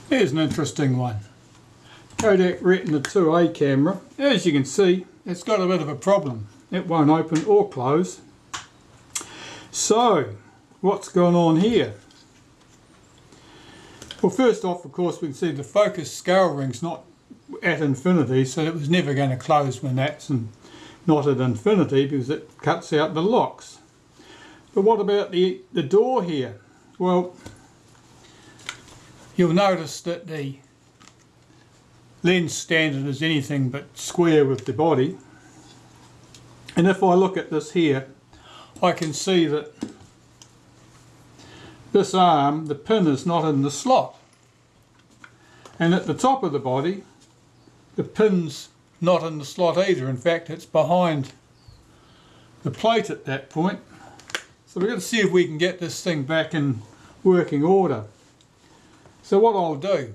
Here's an interesting one. Kodak Retina IIa camera. As you can see, it's got a bit of a problem. It won't open or close. So, what's going on here? Well, first off, of course, we can see the focus scale ring's not at infinity, so it was never going to close when that's not at infinity because it cuts out the locks. But what about the door here? Well, you'll notice that the lens standard is anything but square with the body. And if I look at this here, I can see that this arm, the pin is not in the slot. And at the top of the body, the pin's not in the slot either. In fact, it's behind the plate at that point. So we've got to see if we can get this thing back in working order. So what I'll do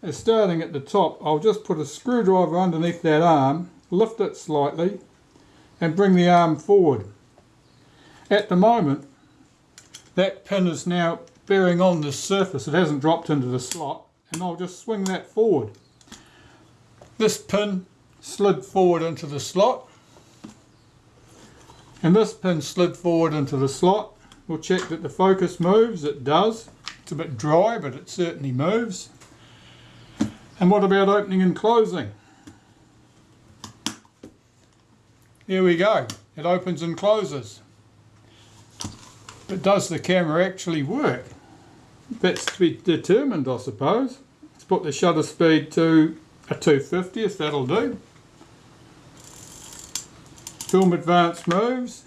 is, starting at the top, I'll just put a screwdriver underneath that arm, lift it slightly and bring the arm forward. At the moment, that pin is now bearing on this surface. It hasn't dropped into the slot, and I'll just swing that forward. This pin slid forward into the slot, and this pin slid forward into the slot. We'll check that the focus moves. It does. It's a bit dry, but it certainly moves. And what about opening and closing? There we go. It opens and closes. But does the camera actually work? That's to be determined, I suppose. Let's put the shutter speed to a 2/50th, that'll do. Film advance moves.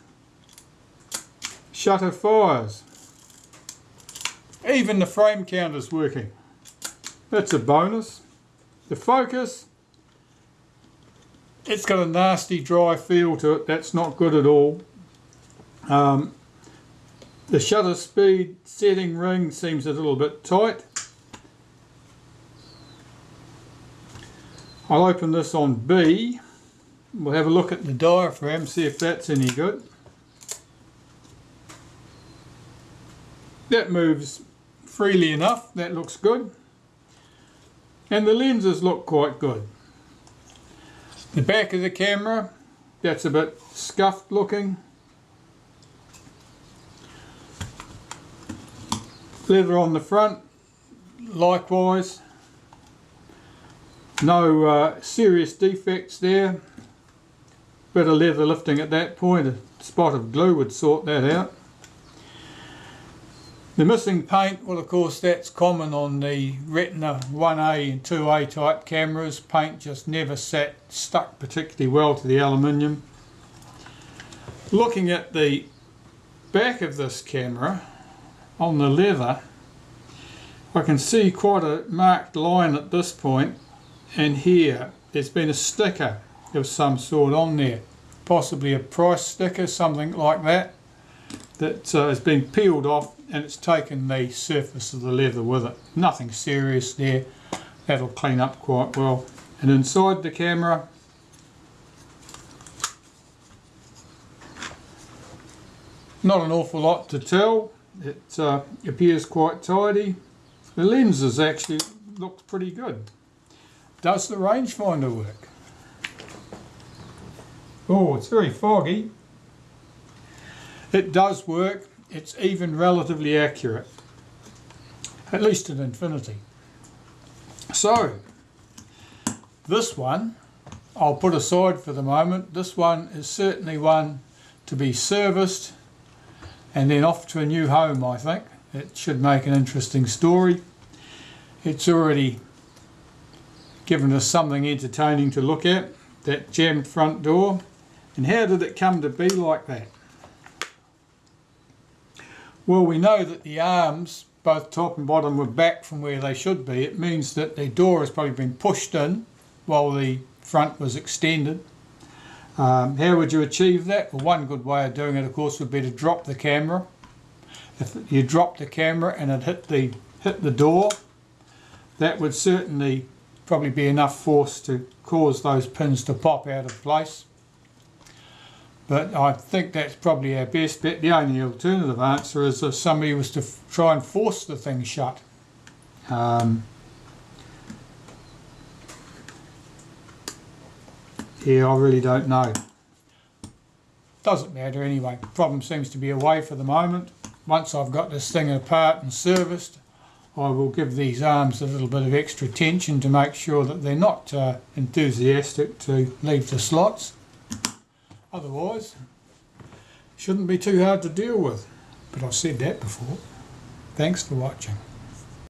Shutter fires. Even the frame counter's working. That's a bonus. The focus, it's got a nasty dry feel to it. That's not good at all. The shutter speed setting ring seems a little bit tight. I'll open this on B. We'll have a look at the diaphragm, see if that's any good. That moves freely enough, that looks good. And the lenses look quite good. The back of the camera, that's a bit scuffed looking. Leather on the front, likewise. No serious defects there. Bit of leather lifting at that point, a spot of glue would sort that out. The missing paint, well of course that's common on the Retina IIa and IIa type cameras. Paint just never stuck particularly well to the aluminium. Looking at the back of this camera, on the leather, I can see quite a marked line at this point, and here there's been a sticker of some sort on there, possibly a price sticker, something like that, that has been peeled off and it's taken the surface of the leather with it. Nothing serious there, that'll clean up quite well. And inside the camera, not an awful lot to tell. It appears quite tidy. The lenses actually look pretty good. Does the rangefinder work? Oh, it's very foggy. It does work. It's even relatively accurate, at least at infinity. So, this one I'll put aside for the moment. This one is certainly one to be serviced and then off to a new home, I think. It should make an interesting story. It's already given us something entertaining to look at, that jammed front door. And how did it come to be like that? Well, we know that the arms, both top and bottom, were back from where they should be. It means that the door has probably been pushed in while the front was extended. How would you achieve that? Well, one good way of doing it, of course, would be to drop the camera. If you drop the camera and it hit the door, that would certainly probably be enough force to cause those pins to pop out of place. But I think that's probably our best bet. The only alternative answer is if somebody was to try and force the thing shut. here, I really don't know. Doesn't matter anyway. Problem seems to be away for the moment. Once I've got this thing apart and serviced, I will give these arms a little bit of extra tension to make sure that they're not enthusiastic to leave the slots. Otherwise, shouldn't be too hard to deal with. But I've said that before. Thanks for watching.